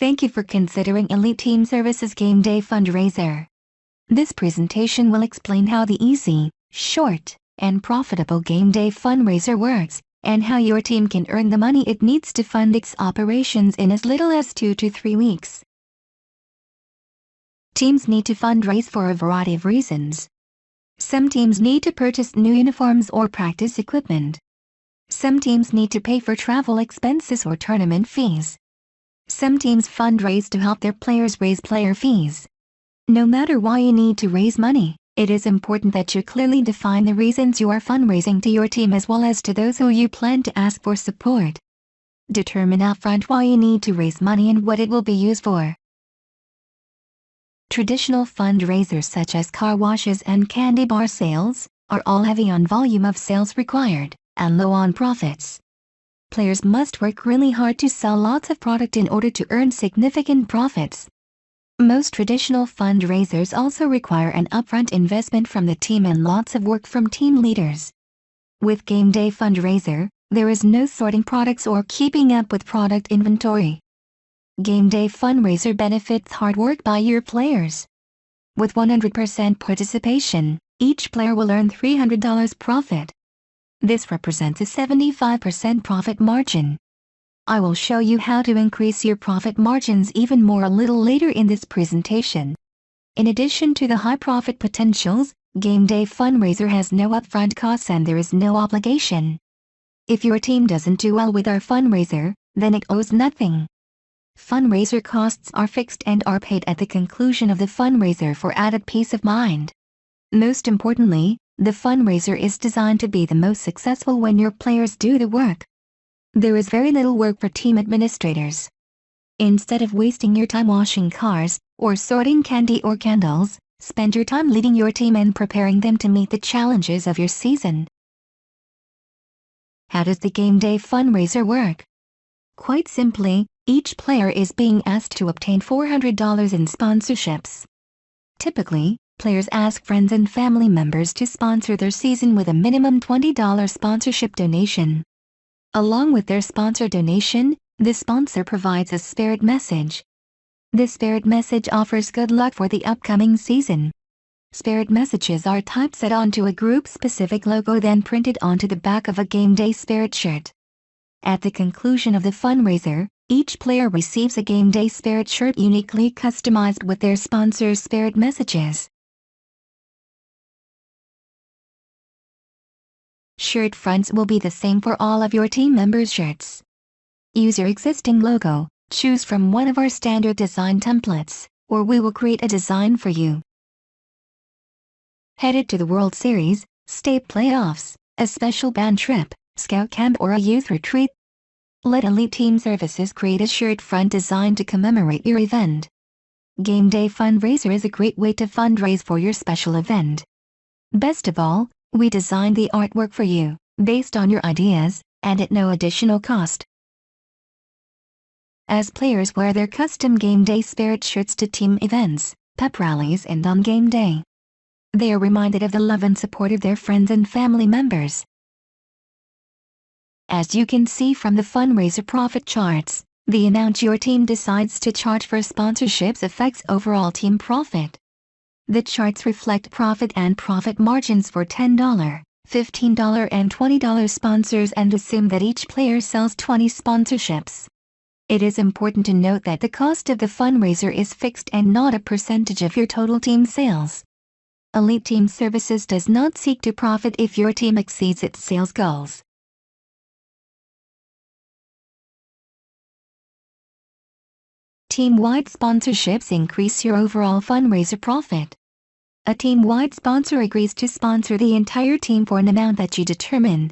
Thank you for considering Elite Team Services Game Day Fundraiser. This presentation will explain how the easy, short, and profitable Game Day Fundraiser works, and how your team can earn the money it needs to fund its operations in as little as 2 to 3 weeks. Teams need to fundraise for a variety of reasons. Some teams need to purchase new uniforms or practice equipment. Some teams need to pay for travel expenses or tournament fees. Some teams fundraise to help their players raise player fees. No matter why you need to raise money, it is important that you clearly define the reasons you are fundraising to your team as well as to those who you plan to ask for support. Determine upfront why you need to raise money and what it will be used for. Traditional fundraisers such as car washes and candy bar sales are all heavy on volume of sales required and low on profits. Players must work really hard to sell lots of product in order to earn significant profits. Most traditional fundraisers also require an upfront investment from the team and lots of work from team leaders. With Game Day Fundraiser, there is no sorting products or keeping up with product inventory. Game Day Fundraiser benefits hard work by your players. With 100% participation, each player will earn $300 profit. This represents a 75% profit margin. I will show you how to increase your profit margins even more a little later in this presentation. In addition to the high profit potentials, Game Day Fundraiser has no upfront costs and there is no obligation. If your team doesn't do well with our fundraiser, then it owes nothing. Fundraiser costs are fixed and are paid at the conclusion of the fundraiser for added peace of mind. Most importantly, the fundraiser is designed to be the most successful when your players do the work. There is very little work for team administrators. Instead of wasting your time washing cars, or sorting candy or candles, spend your time leading your team and preparing them to meet the challenges of your season. How does the Game Day Fundraiser work? Quite simply, each player is being asked to obtain $400 in sponsorships. Typically, players ask friends and family members to sponsor their season with a minimum $20 sponsorship donation. Along with their sponsor donation, the sponsor provides a spirit message. The spirit message offers good luck for the upcoming season. Spirit messages are typeset onto a group-specific logo then printed onto the back of a Game Day Spirit shirt. At the conclusion of the fundraiser, each player receives a Game Day Spirit shirt uniquely customized with their sponsor's spirit messages. Shirt fronts will be the same for all of your team members' shirts. Use your existing logo, choose from one of our standard design templates, or we will create a design for you. Headed to the World Series, state playoffs, a special band trip, scout camp or a youth retreat? Let Elite Team Services create a shirt front design to commemorate your event. Game Day Fundraiser is a great way to fundraise for your special event. Best of all, we designed the artwork for you, based on your ideas, and at no additional cost. As players wear their custom Game Day Spirit shirts to team events, pep rallies and on game day, they are reminded of the love and support of their friends and family members. As you can see from the fundraiser profit charts, the amount your team decides to charge for sponsorships affects overall team profit. The charts reflect profit and profit margins for $10, $15 and $20 sponsors and assume that each player sells 20 sponsorships. It is important to note that the cost of the fundraiser is fixed and not a percentage of your total team sales. Elite Team Services does not seek to profit if your team exceeds its sales goals. Team-wide sponsorships increase your overall fundraiser profit. A team-wide sponsor agrees to sponsor the entire team for an amount that you determine.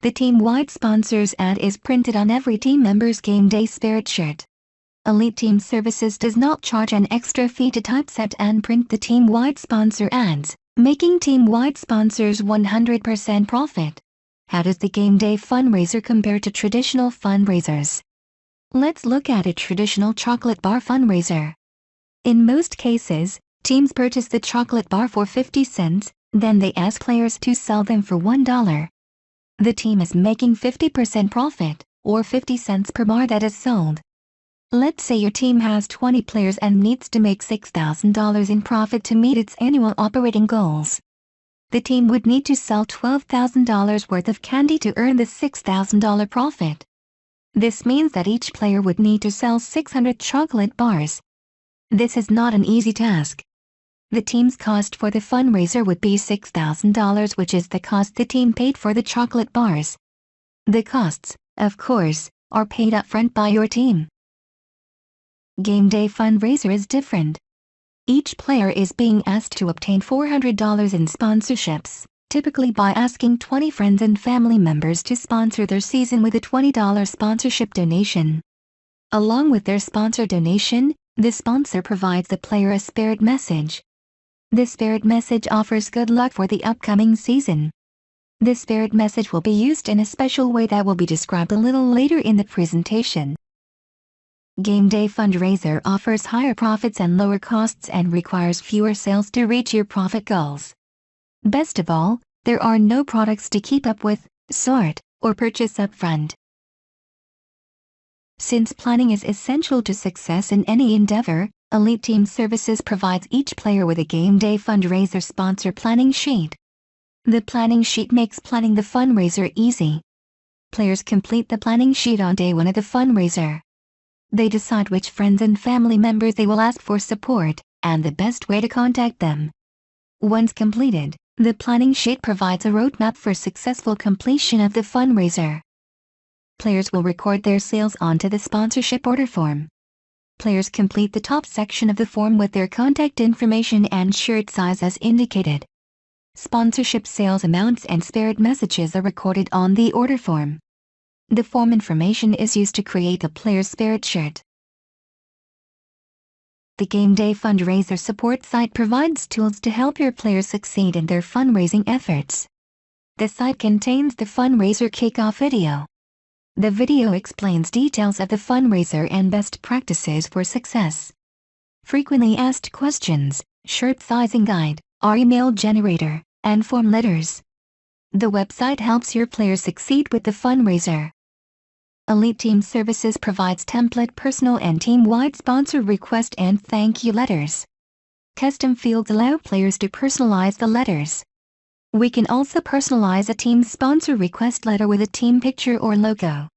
The team-wide sponsors ad is printed on every team member's Game Day Spirit shirt. Elite Team Services does not charge an extra fee to typeset and print the team-wide sponsor ads, making team-wide sponsors 100% profit. How does the Game Day Fundraiser compare to traditional fundraisers? Let's look at a traditional chocolate bar fundraiser. In most cases, teams purchase the chocolate bar for 50 cents, then they ask players to sell them for $1. The team is making 50% profit, or 50 cents per bar that is sold. Let's say your team has 20 players and needs to make $6,000 in profit to meet its annual operating goals. The team would need to sell $12,000 worth of candy to earn the $6,000 profit. This means that each player would need to sell 600 chocolate bars. This is not an easy task. The team's cost for the fundraiser would be $6,000, which is the cost the team paid for the chocolate bars. The costs, of course, are paid upfront by your team. Game day fundraiser is different. Each player is being asked to obtain $400 in sponsorships, typically by asking 20 friends and family members to sponsor their season with a $20 sponsorship donation. Along with their sponsor donation, the sponsor provides the player a spirit message. The spirit message offers good luck for the upcoming season. The spirit message will be used in a special way that will be described a little later in the presentation. Game day fundraiser offers higher profits and lower costs and requires fewer sales to reach your profit goals. Best of all, there are no products to keep up with, sort, or purchase upfront. Since planning is essential to success in any endeavor, Elite Team Services provides each player with a game day fundraiser sponsor planning sheet. The planning sheet makes planning the fundraiser easy. Players complete the planning sheet on day 1 of the fundraiser. They decide which friends and family members they will ask for support, and the best way to contact them. Once completed, the planning sheet provides a roadmap for successful completion of the fundraiser. Players will record their sales onto the sponsorship order form. Players complete the top section of the form with their contact information and shirt size as indicated. Sponsorship sales amounts and spirit messages are recorded on the order form. The form information is used to create a player's spirit shirt. The Game Day Fundraiser support site provides tools to help your players succeed in their fundraising efforts. The site contains the fundraiser kickoff video. The video explains details of the fundraiser and best practices for success. Frequently asked questions, shirt sizing guide, our email generator, and form letters. The website helps your players succeed with the fundraiser. Elite Team Services provides template personal and team-wide sponsor request and thank you letters. Custom fields allow players to personalize the letters. We can also personalize a team sponsor request letter with a team picture or logo.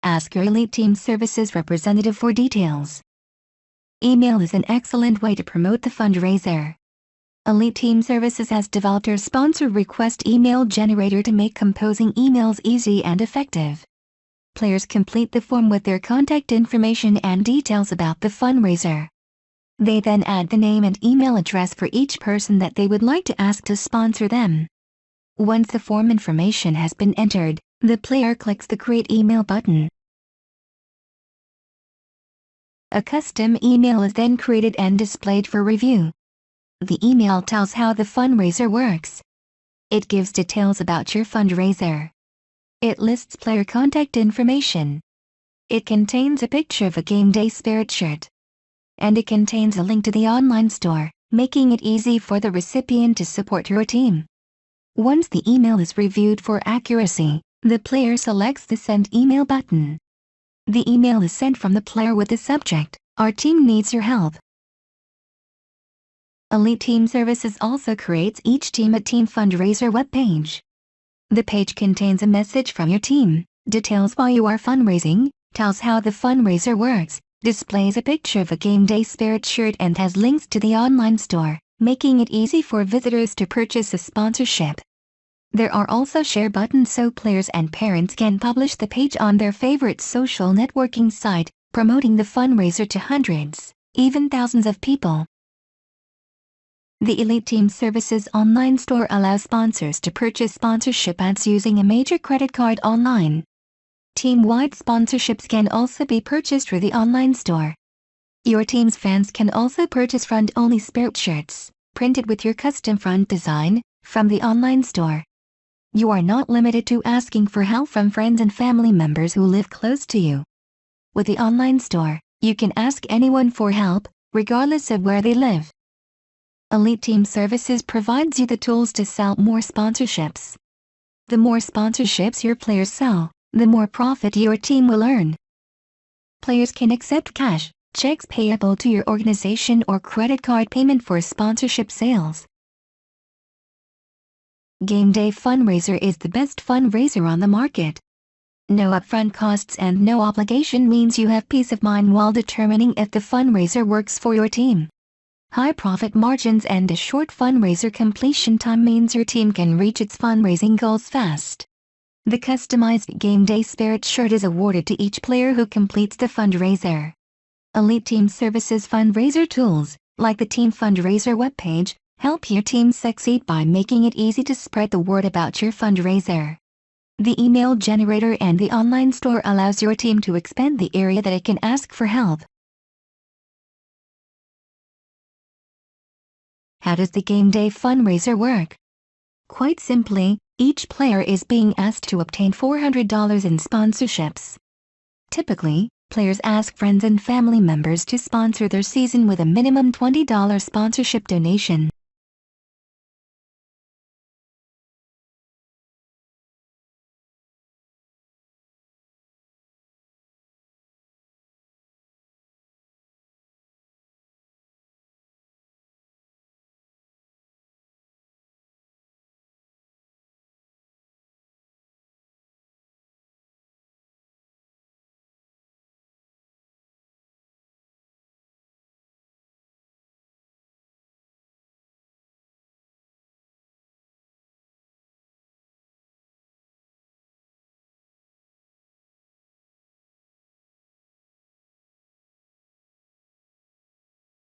Ask your Elite Team Services representative for details. Email is an excellent way to promote the fundraiser. Elite Team Services has developed our sponsor request email generator to make composing emails easy and effective. Players complete the form with their contact information and details about the fundraiser. They then add the name and email address for each person that they would like to ask to sponsor them. Once the form information has been entered, the player clicks the Create Email button. A custom email is then created and displayed for review. The email tells how the fundraiser works. It gives details about your fundraiser. It lists player contact information. It contains a picture of a game day spirit shirt. And it contains a link to the online store, making it easy for the recipient to support your team. Once the email is reviewed for accuracy, the player selects the Send Email button. The email is sent from the player with the subject, Our team needs your help. Elite Team Services also creates each team a team fundraiser webpage. The page contains a message from your team, details why you are fundraising, tells how the fundraiser works, displays a picture of a game day spirit shirt and has links to the online store, making it easy for visitors to purchase a sponsorship. There are also share buttons so players and parents can publish the page on their favorite social networking site, promoting the fundraiser to hundreds, even thousands of people. The Elite Team Services online store allows sponsors to purchase sponsorship ads using a major credit card online. Team-wide sponsorships can also be purchased through the online store. Your team's fans can also purchase front-only spirit shirts, printed with your custom front design, from the online store. You are not limited to asking for help from friends and family members who live close to you. With the online store, you can ask anyone for help, regardless of where they live. Elite Team Services provides you the tools to sell more sponsorships. The more sponsorships your players sell, the more profit your team will earn. Players can accept cash, checks payable to your organization or credit card payment for sponsorship sales. Game Day Fundraiser is the best fundraiser on the market. No upfront costs and no obligation means you have peace of mind while determining if the fundraiser works for your team. High profit margins and a short fundraiser completion time means your team can reach its fundraising goals fast. The customized Game Day Spirit shirt is awarded to each player who completes the fundraiser. Elite Team Services fundraiser tools, like the Team Fundraiser webpage, help your team succeed by making it easy to spread the word about your fundraiser. The email generator and the online store allows your team to expand the area that it can ask for help. How does the Game Day fundraiser work? Quite simply, each player is being asked to obtain $400 in sponsorships. Typically, players ask friends and family members to sponsor their season with a minimum $20 sponsorship donation.